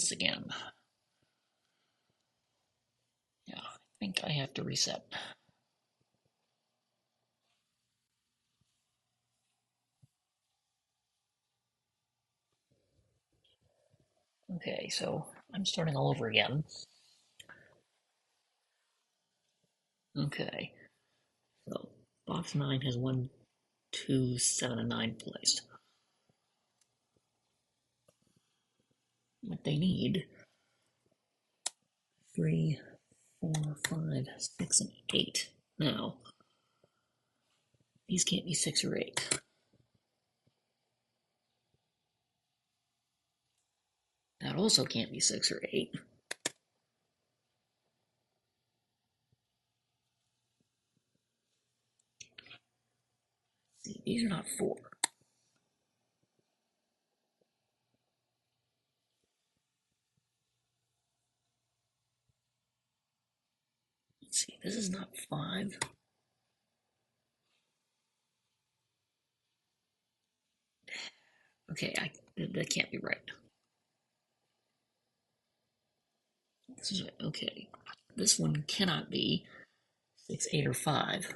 this again. Yeah, I think I have to reset. Okay, so I'm starting all over again. Okay, so box 9 has 1, 2, 7, and 9 placed. What they need 3, 4, 5, 6, and 8. Now, these can't be 6 or 8. That also can't be 6 or 8. See, these are not 4. Let's see, this is not 5. Okay, that can't be right. This is okay. This one cannot be 6, 8, or 5.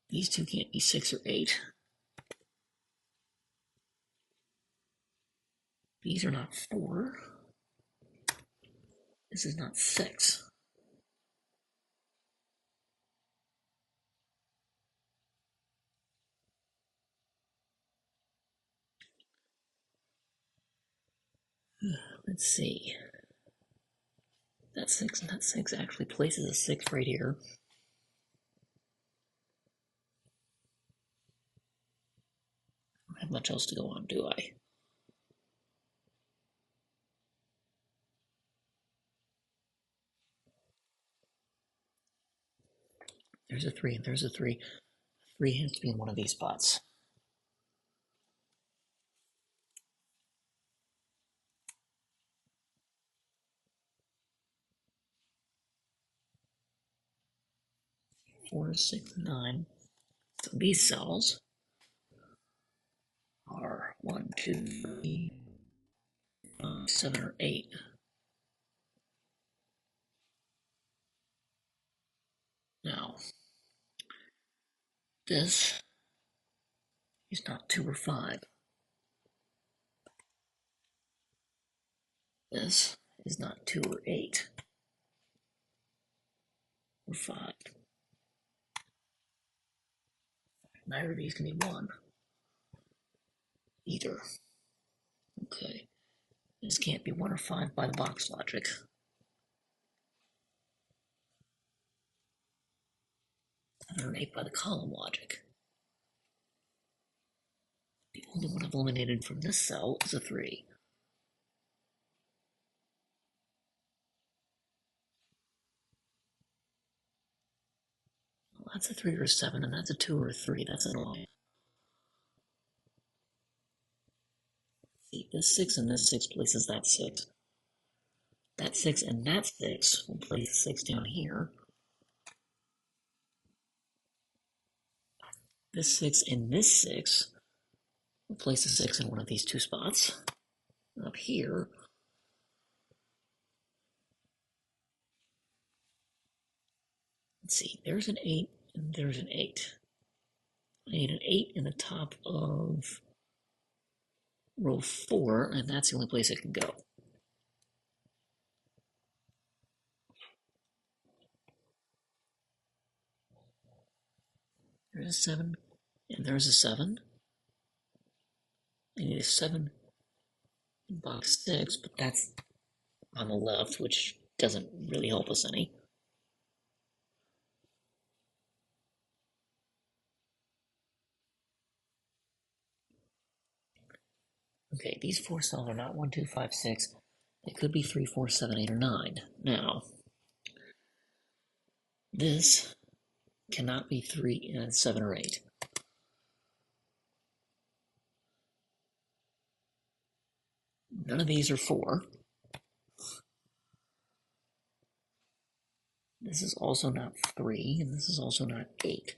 These two can't be 6 or 8. These are not 4. This is not 6. Let's see. That 6 actually places a 6 right here. I don't have much else to go on, do I? There's a 3 and there's a 3. 3 has to be in one of these spots. Four, 6, 9. So these cells are 1, 2, 3, 7, or 8. Now, this is not 2 or 5. This is not 2 or 8 or 5. Neither of these can be 1 either. Okay. This can't be 1 or 5 by the box logic. Or 8 by the column logic. The only one I've eliminated from this cell is a 3. Well, that's a 3 or a 7, and that's a 2 or a 3. That's annoying. See, this 6 and this 6 places that 6. That 6 and that 6 will place 6 down here. This 6 and this 6 will place a 6 in one of these two spots. Up here, let's see, there's an 8 and there's an 8. I need an 8 in the top of row 4, and that's the only place it can go. There's a 7, and there's a 7. I need a 7 in box 6, but that's on the left, which doesn't really help us any. Okay, these 4 cells are not 1, 2, 5, 6. They could be 3, 4, 7, 8, or 9. Now, this cannot be 3, 7, or 8. None of these are 4. This is also not 3, and this is also not 8.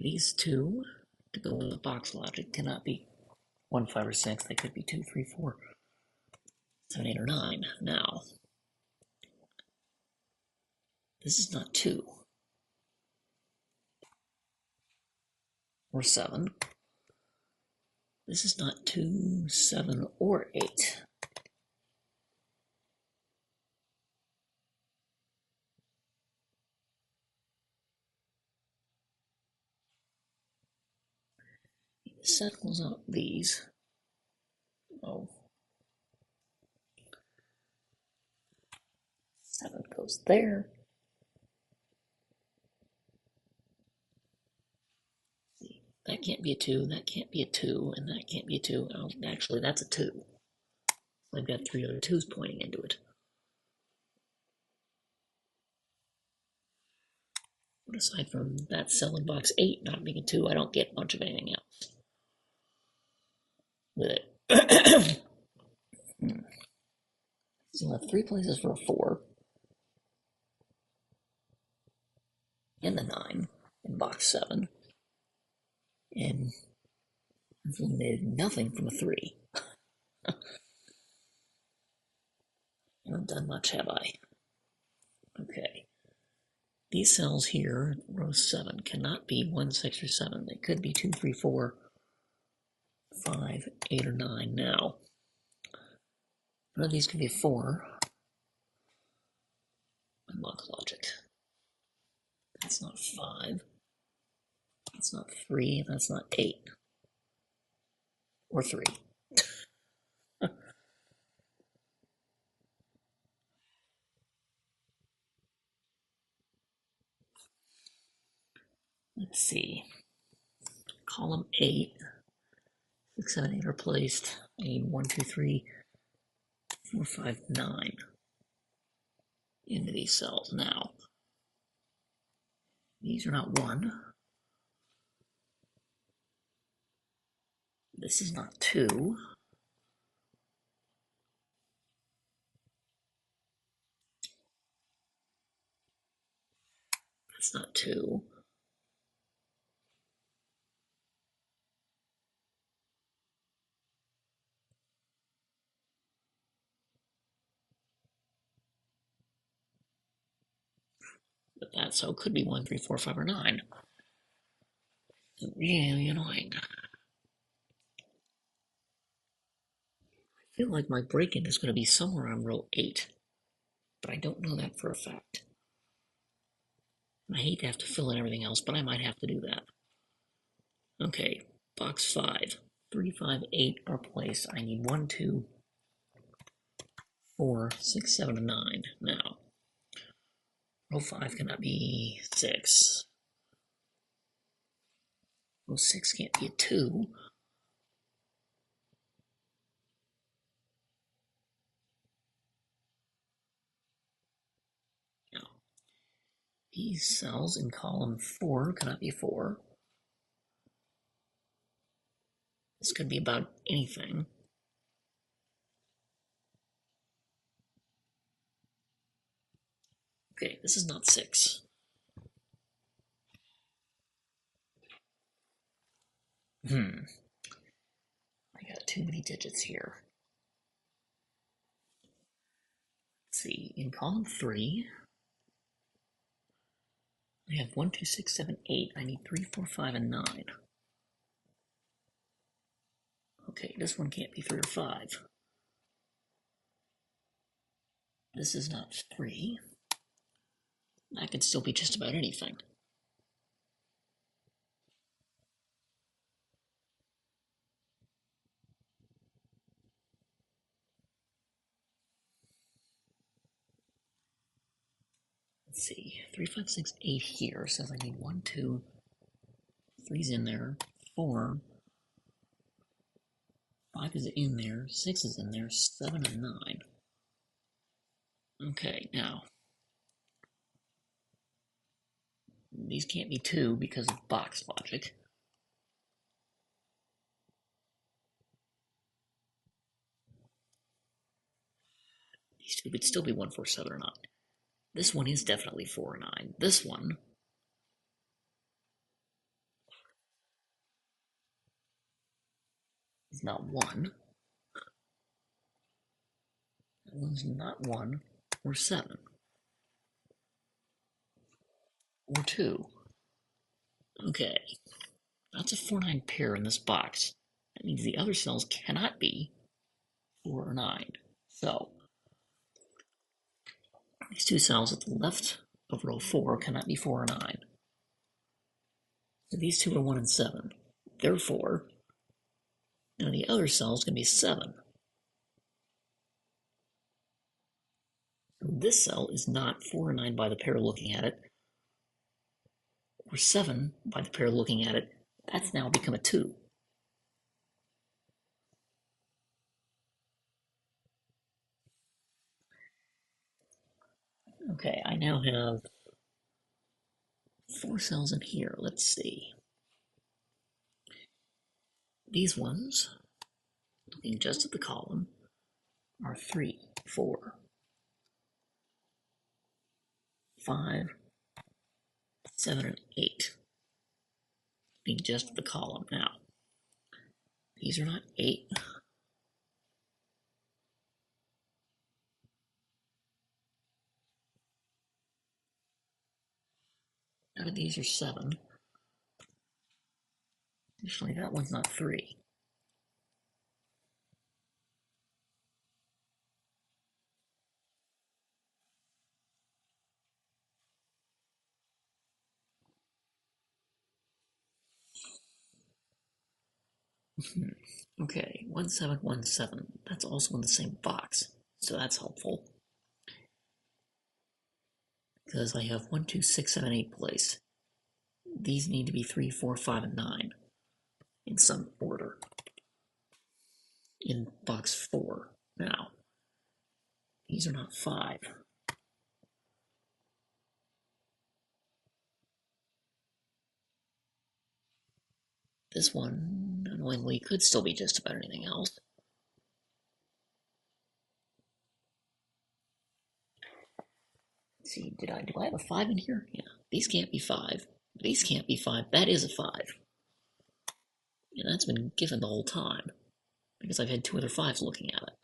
These two, to go with the box logic, cannot be 1, 5, or 6. They could be 2, 3, 4, 7, 8, or 9. Now, this is not 2 or 7. This is not 2, 7, or 8. Settles out these. Oh. 7 goes there. See, that can't be a 2, that can't be a 2, and that can't be a 2. Oh, actually, that's a 2. I've got 3 other 2's pointing into it. But aside from that cell in box 8 not being a 2, I don't get much of anything else with it. So you'll have 3 places for a 4 and a 9 in box 7, and I've eliminated nothing from a 3. I haven't done much, have I? Okay. These cells here, row 7, cannot be 1, 6, or 7. They could be 2, 3, 4, 5, 8, or 9. Now, one of these could be a 4. Unlock logic. That's not 5. That's not 3. That's not 8. Or 3. Let's see. Column 8. 6, 7, 8 are placed. I need 1, 2, 3, 4, 5, 9 into these cells. Now, these are not 1. This is not 2. That's not 2. But that cell could be 1, 3, 4, 5, or 9. Really annoying. I feel like my break-in is going to be somewhere on row 8, but I don't know that for a fact. I hate to have to fill in everything else, but I might have to do that. Okay, box 5. 3, 5, 8 are placed. I need 1, 2, 4, 6, 7, and 9. Now, row 5 cannot be 6. Row 6 can't be a 2. Now, these cells in column 4 cannot be 4. This could be about anything. Okay, this is not 6. I got too many digits here. Let's see, in column 3, I have 1, 2, 6, 7, 8. I need 3, 4, 5, and 9. Okay, this one can't be 3 or 5. This is not 3. That could still be just about anything. Let's see, 3, 5, 6, 8 here says I need 1, 2, 3's in there, 4, 5 is in there, 6 is in there, 7 and 9. Okay, now, these can't be 2 because of box logic. These two could still be 1, 4, 7, or 9. This one is definitely 4 or 9. This one is not 1. That one's not 1 or 7 or 2. Okay, that's a 4-9 pair in this box. That means the other cells cannot be 4 or 9. So, these two cells at the left of row 4 cannot be 4 or 9. So these two are 1 and 7. Therefore, now the other cell is going to be 7. So this cell is not 4 or 9 by the pair looking at it, or 7 by the pair looking at it. That's now become a 2. Okay, I now have 4 cells in here. Let's see. These ones, looking just at the column, are 3, 4, 5, 7, and 8. Looking just at the column. Now, these are not 8. None of these are 7. Additionally, that one's not 3. Okay, 1717. That's also in the same box, so that's helpful. Because I have 1, 2, 6, 7, 8 placed. These need to be 3, 4, 5, and 9 in some order. In box 4. Now, these are not 5. This one, annoyingly, could still be just about anything else. Let's see, do I have a 5 in here? Yeah, these can't be 5. These can't be 5. That is a 5. And that's been given the whole time, because I've had 2 other 5s looking at it.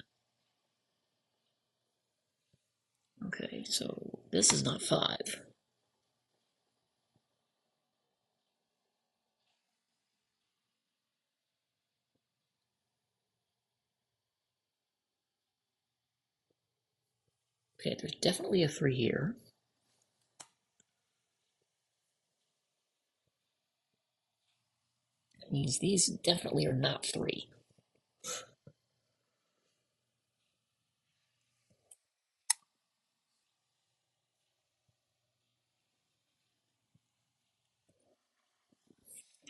Okay, so this is not 5. Okay, there's definitely a 3 here. That means these definitely are not 3.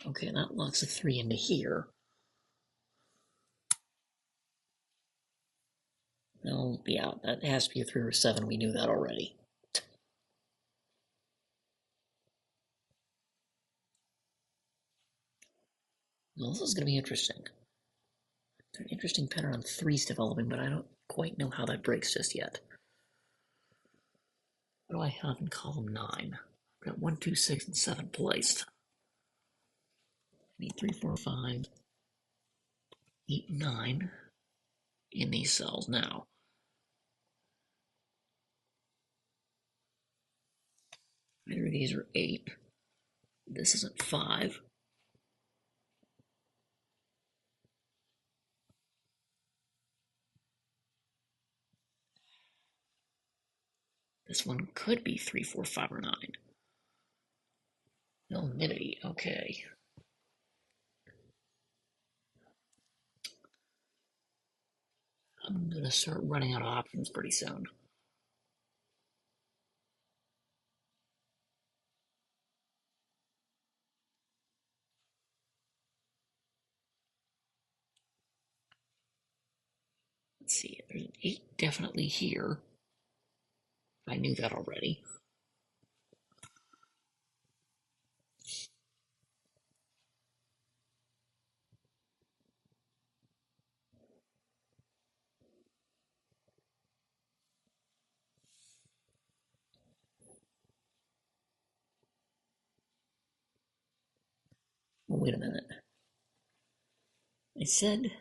Okay, that locks a 3 into here. Well, yeah, that has to be a 3 or 7. We knew that already. Well, this is going to be interesting. There's an interesting pattern on 3's developing, but I don't quite know how that breaks just yet. What do I have in column 9? I've got 1, 2, 6, and 7 placed. I need 3, 4, 5, 8, 9 in these cells now. Either of these are 8. This isn't 5. This one could be 3, 4, 5, or 9. Anonymity, okay. I'm gonna start running out of options pretty soon. Let's see, there's an 8 definitely here. I knew that already. Well, wait a minute. I said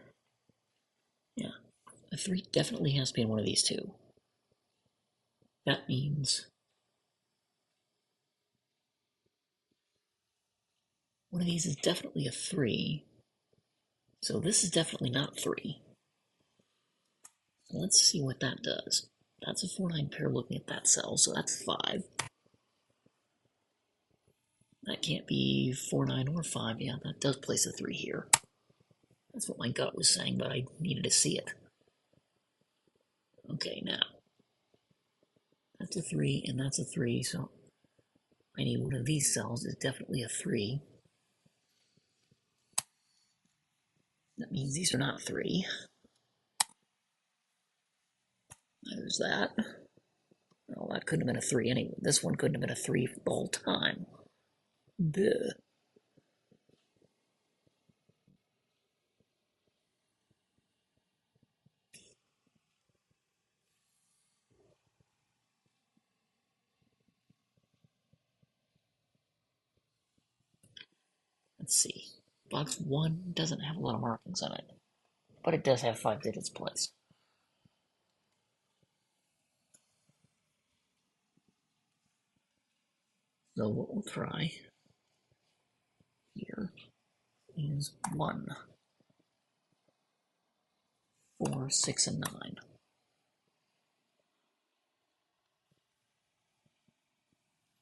A 3 definitely has to be in one of these two. That means one of these is definitely a 3. So this is definitely not 3. So let's see what that does. That's a 4-9 pair looking at that cell, so that's 5. That can't be 4-9 or 5. Yeah, that does place a 3 here. That's what my gut was saying, but I needed to see it. Okay, now. That's a 3, and that's a 3, so I need one of these cells is definitely a 3. That means these are not 3. There's that. Well, that couldn't have been a 3 anyway. This one couldn't have been a 3 the whole time. Duh. Let's see. Box 1 doesn't have a lot of markings on it, but it does have 5 digits placed. So what we'll try here is 1, 4, 6, and 9.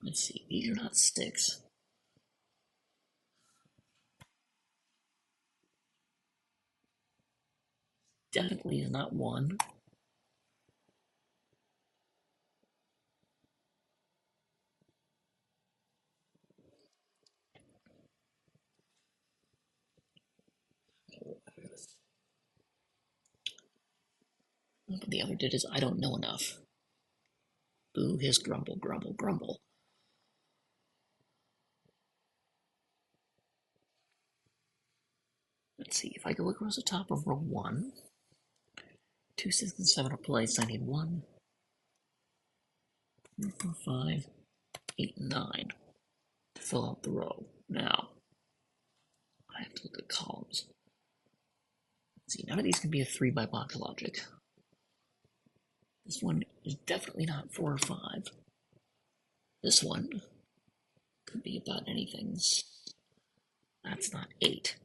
Let's see, these are not 6. Definitely is not 1. But the other digits, I don't know enough. Boo, hiss, grumble, grumble, grumble. Let's see, if I go across the top of row 1, 2, 6, and 7 are placed. I need 1, 3, 4, 5, 8, and 9 to fill out the row. Now, I have to look at columns. Let's see, none of these can be a 3 by box logic. This one is definitely not 4 or 5. This one could be about anything. That's not 8.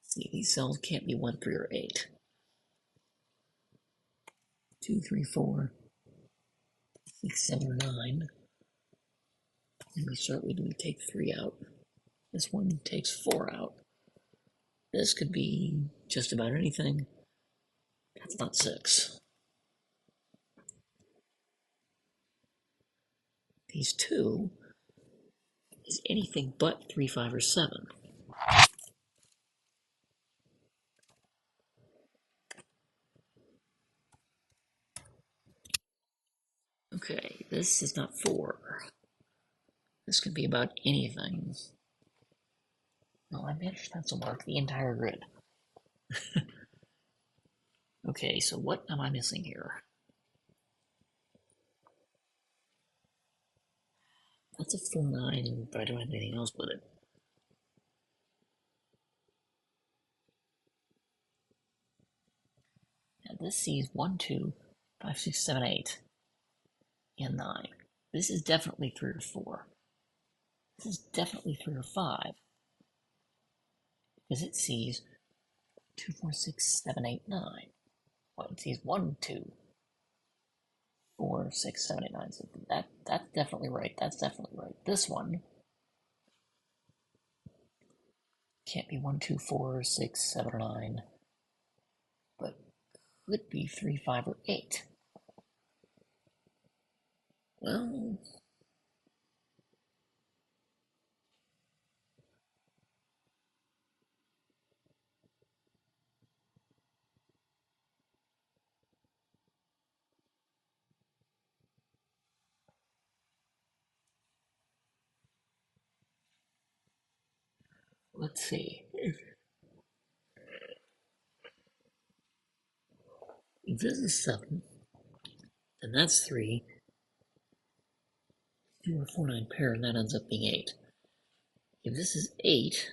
See, these cells can't be 1, 3, or 8. 2, 3, 4, 6, 7, or 9. And we start with, we take 3 out. This one takes 4 out. This could be just about anything. That's not 6. These 2 is anything but 3, 5, or 7. Okay, this is not 4. This could be about anything. Well, I managed to pencil mark the entire grid. Okay, so what am I missing here? That's a 4-9, but I don't have anything else with it. Now this sees 1, 2, 5, 6, 7, 8, and 9. This is definitely 3 or 4. This is definitely 3 or 5. Because it sees 2, 4, 6, 7, 8, 9. Well, it sees 1, 2, 4, 6, 7, 8, 9. So that's definitely right. That's definitely right. This one can't be 1, 2, 4, 6, 7, or 9. But could be 3, 5, or 8. Well, let's see. If this is 7, then that's 3. 2 or 4, 9 pair, and that ends up being 8. If this is 8,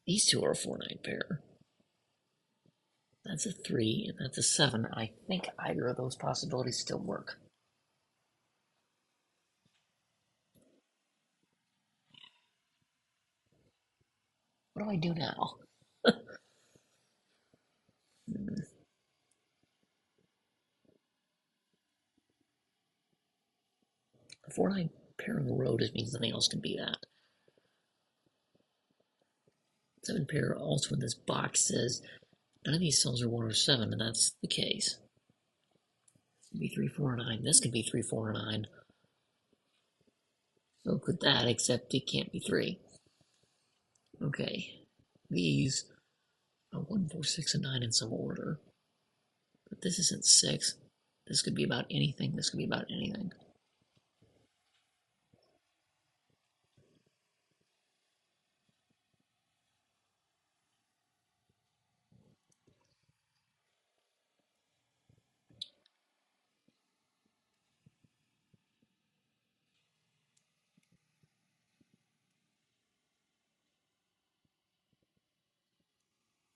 these two are a 4, 9 pair. That's a 3, and that's a 7. I think either of those possibilities still work. What do I do now? A 4, 9 pair in the row just means nothing else can be that. 7 pair also in this box says none of these cells are 1 or 7, and that's the case. This could be 3, 4, 9. This could be 3, 4, 9. So could that, except it can't be 3. Okay. These are 1, 4, 6, and 9 in some order. But this isn't 6. This could be about anything. This could be about anything.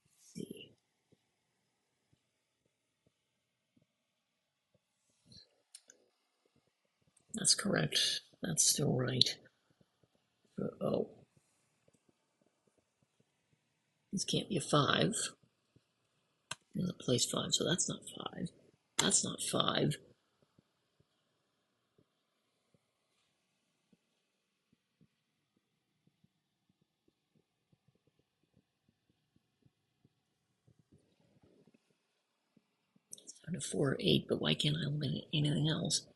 Let's see. That's correct. That's still right. Oh. This can't be a 5. There's a place 5, so that's not 5. That's not 5. It's down to 4 or 8, but why can't I eliminate anything else?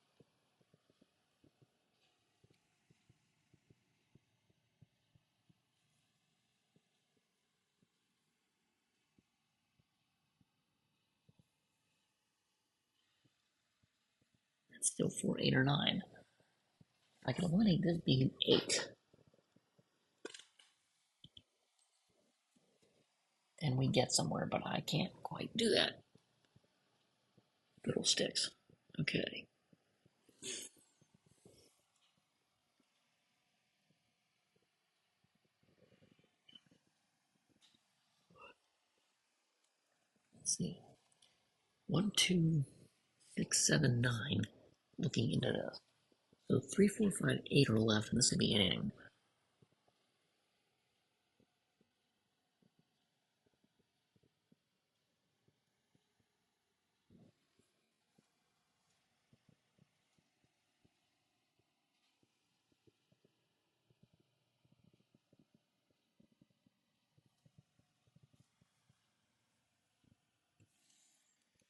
It's still 4, 8, or 9. I can eliminate this being an 8. And we get somewhere, but I can't quite do that. Fiddlesticks. Okay. Let's see. 1, 2, 6, 7, 9. Looking into this. So 3, 4, 5, 8 are left, and this could be anything.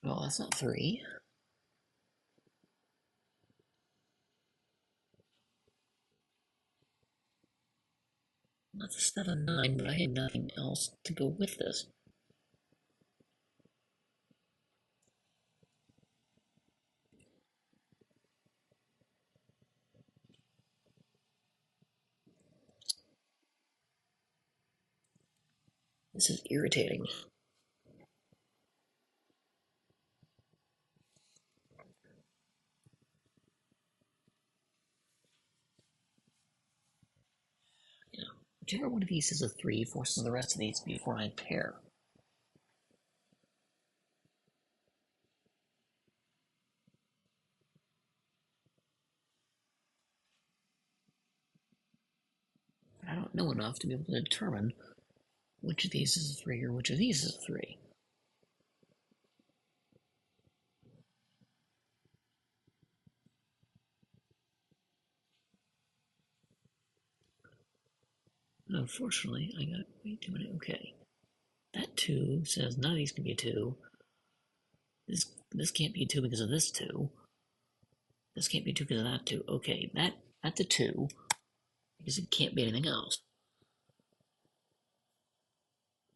Well, that's not 3. That's a 7, 9, but I had nothing else to go with this. This is irritating. Yeah. Whichever one of these is a 3 forces the rest of these to be a 4, 9 pair. I don't know enough to be able to determine which of these is a 3 or which of these is a 3. Unfortunately, I got way too many. Okay. That 2 says none of these can be a 2. This can't be a 2 because of this 2. This can't be a 2 because of that 2. Okay, that's a 2 because it can't be anything else.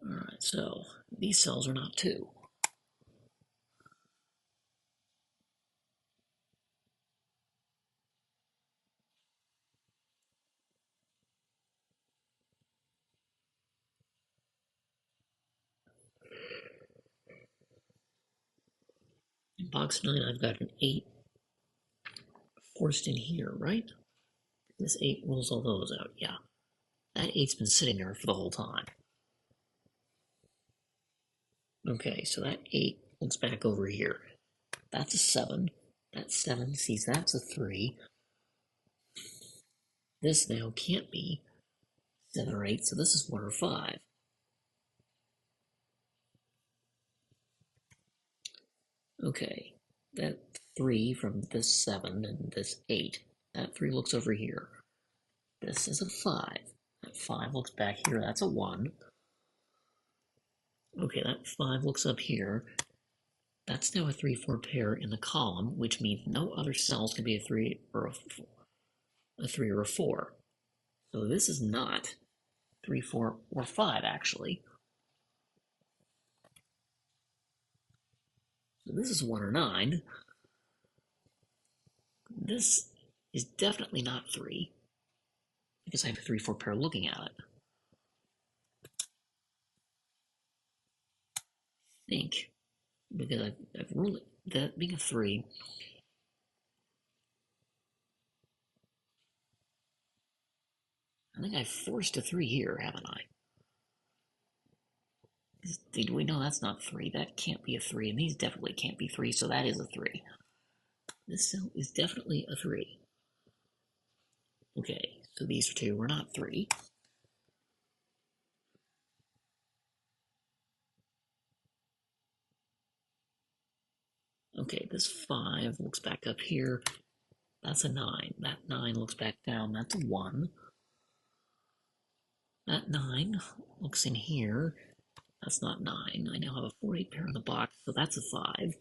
Alright, so these cells are not 2. In box 9, I've got an 8 forced in here, right? This 8 rules all those out, yeah. That 8's been sitting there for the whole time. Okay, so that 8 looks back over here. That's a 7. That 7 sees that's a 3. This now can't be 7 or 8, so this is 1 or 5. Okay, that 3 from this 7 and this 8, that 3 looks over here. This is a 5. That 5 looks back here, that's a 1. Okay, that 5 looks up here. That's now a 3-4 pair in the column, which means no other cells can be a 3 or a 3 or a 4. So this is not 3, 4, or 5, actually. So this is 1 or 9. This is definitely not 3, because I have a 3, 4 pair looking at it. I think, because I've ruled it, that being a 3, I think I've forced a 3 here, haven't I? We know that's not 3, that can't be a 3, and these definitely can't be 3, so that is a 3. This cell is definitely a 3. Okay, so these 2 were not 3. Okay, this 5 looks back up here. That's a 9. That 9 looks back down. That's a 1. That 9 looks in here. That's not 9. I now have a 4-8 pair in the box, so that's a 5.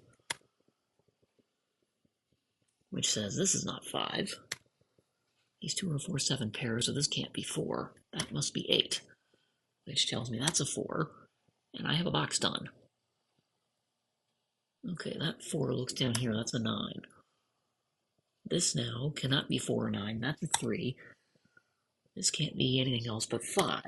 Which says this is not 5. These 2 are 4, 7 pairs, so this can't be 4. That must be 8. Which tells me that's a 4. And I have a box done. Okay, that 4 looks down here. That's a 9. This now cannot be 4 or 9. That's a 3. This can't be anything else but 5.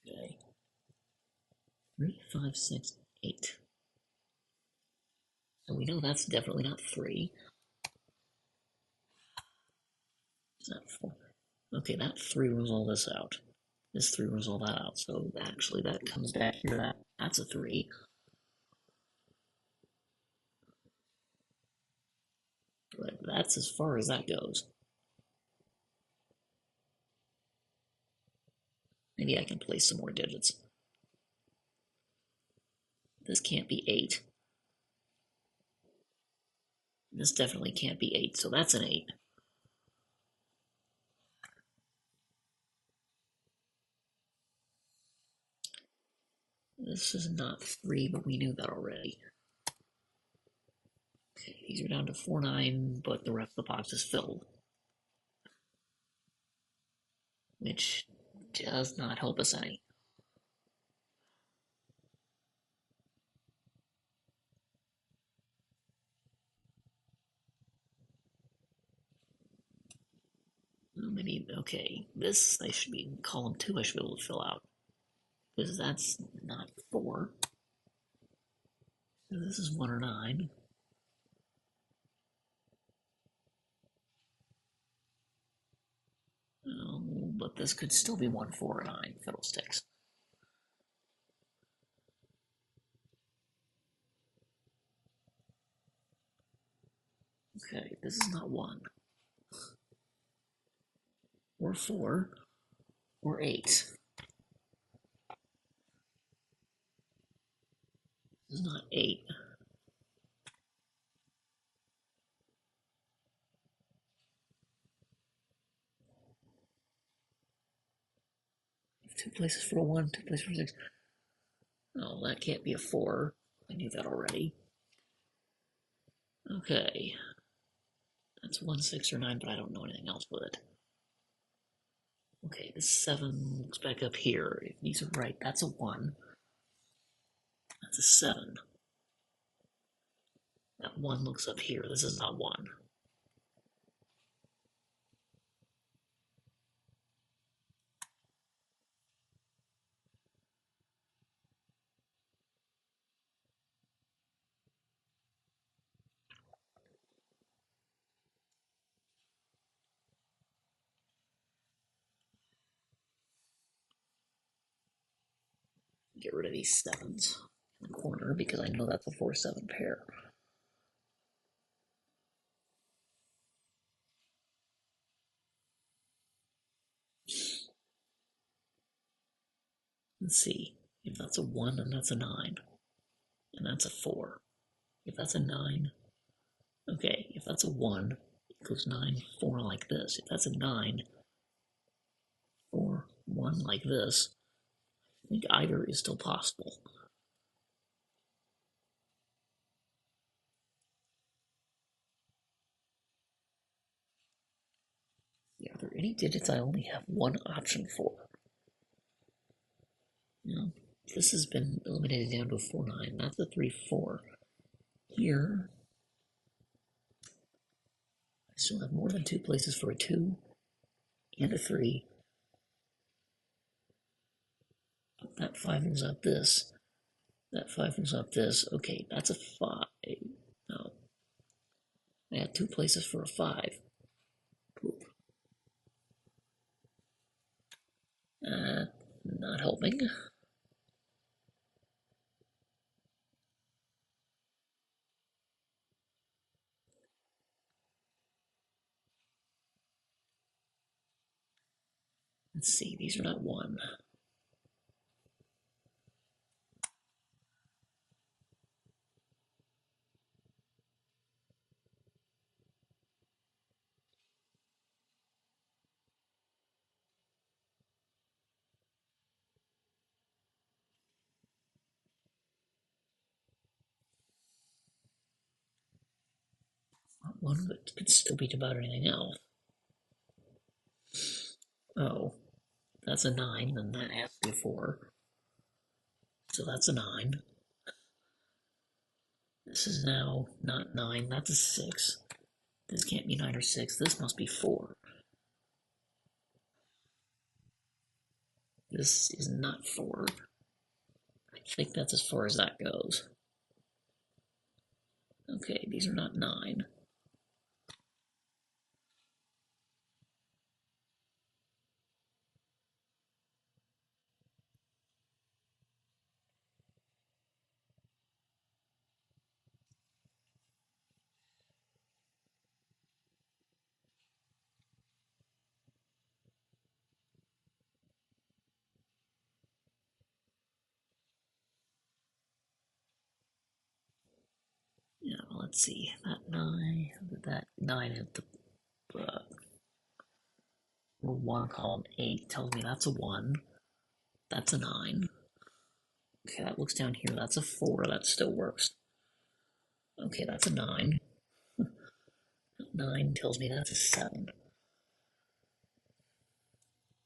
Okay. 3, 5, 6, 8. So we know that's definitely not 3. Is that 4? Okay, that 3 rules all this out. This 3 rules all that out. So actually that comes back here. That's a 3. But that's as far as that goes. Maybe I can place some more digits. This can't be 8. This definitely can't be 8, so that's an 8. This is not 3, but we knew that already. Okay, these are down to 4, 9, but the rest of the box is filled. Which does not help us any. Maybe, okay, this I should be in column 2, I should be able to fill out. Because that's not 4. So this is 1 or 9. But this could still be 1, 4, or 9, fiddlesticks. Okay, this is not 1. Or 4. Or 8. This is not 8. 2 places for a 1, 2 places for 6. Oh, that can't be a 4. I knew that already. Okay. That's 1, 6, or 9, but I don't know anything else with it. Okay, this 7 looks back up here. If these are right, that's a 1. That's a 7. That 1 looks up here. This is not 1. Get rid of these 7s in the corner because I know that's a 4-7 pair. Let's see. If that's a 1, then that's a 9. And that's a 4. If that's a 9, okay, if that's a 1, it goes 9, 4 like this. If that's a 9, 4, 1 like this, I think either is still possible. Are there any digits I only have one option for? No. This has been eliminated down to a 4-9. That's a 3-4. Here, I still have more than 2 places for a 2 and a 3. That 5 moves up this. That 5 moves up this. Okay, that's a 5. No. I have 2 places for a 5. Poop. Not helping. Let's see, these are not 1. Not 1, but could still be about anything else. Oh, that's a 9, then that has to be a 4. So that's a 9. This is now not 9, that's a 6. This can't be 9 or 6, this must be 4. This is not 4. I think that's as far as that goes. Okay, these are not 9. Yeah, well, let's see. That 9 at the row 1 column 8 tells me that's a 1. That's a 9. Okay, that looks down here. That's a 4. That still works. Okay, that's a 9. 9 tells me that's a 7.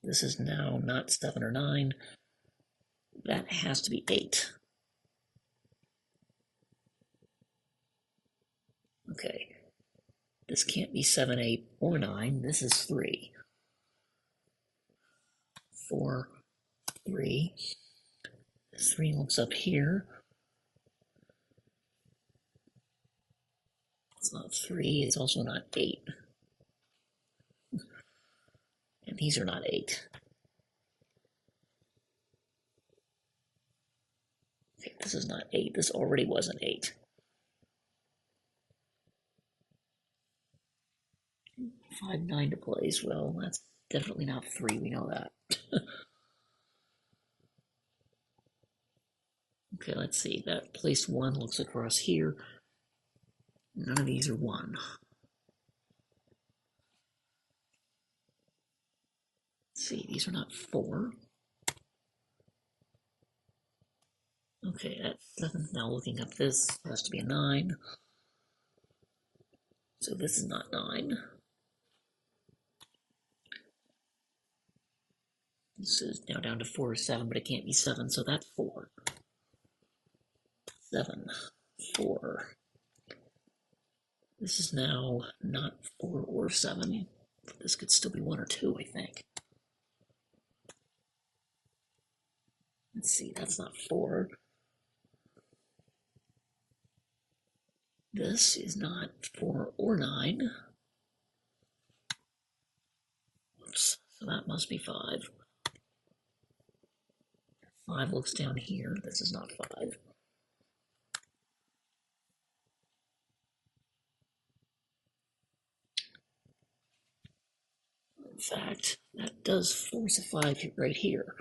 This is now not 7 or 9. That has to be 8. Okay. This can't be 7, 8, or 9. This is 3. 4, 3. This 3 looks up here. It's not 3. It's also not 8. And these are not 8. Okay, this is not 8. This already was an 8. 5, 9 to place. Well, that's definitely not 3. We know that. Okay, let's see. That place 1 looks across here. None of these are 1. Let's see, these are not 4. Okay, that 7. Now looking up this has to be a 9. So this is not 9. This is now down to 4 or 7, but it can't be 7, so that's 4. 7, 4. This is now not 4 or 7. But this could still be 1 or 2, I think. Let's see, that's not 4. This is not 4 or 9. Oops, so that must be 5. 5 looks down here. This is not 5. In fact, that does force a 5 right here.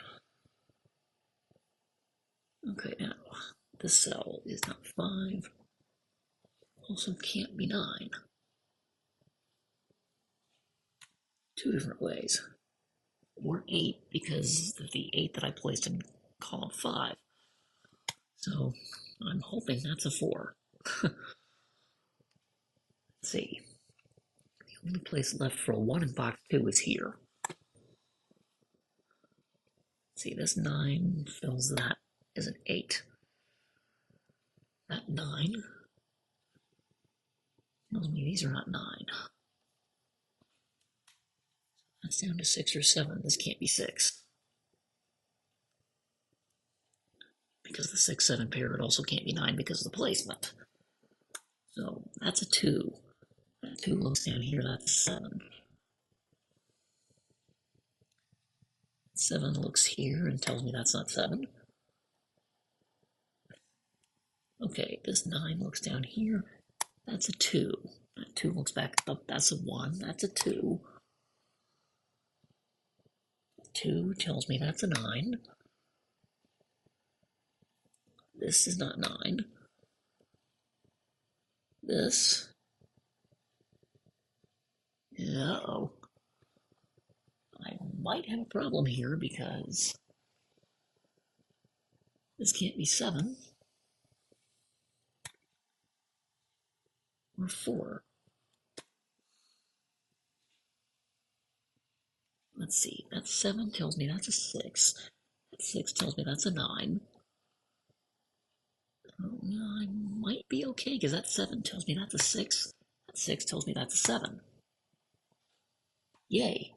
Okay, now, this cell is not 5. Also can't be 9. 2 different ways. Or 8, because of the 8 that I placed in column 5. So, I'm hoping that's a 4. Let's see. The only place left for a 1 in box 2 is here. See, this 9 fills that as an 8. That 9 tells me these are not 9. That's down to 6 or 7. This can't be 6. Because the 6-7 pair, it also can't be 9 because of the placement. So that's a 2. That 2 looks down here, that's a 7. 7 looks here and tells me that's not 7. Okay, this 9 looks down here. That's a 2. That 2 looks back up. That's a 1. That's a 2. 2 tells me that's a 9. This is not 9. This. Uh-oh. I might have a problem here because this can't be 7 or 4. Let's see, that 7 tells me that's a 6. That 6 tells me that's a 9. Oh, no, I might be okay because that 7 tells me that's a 6. That 6 tells me that's a 7. Yay.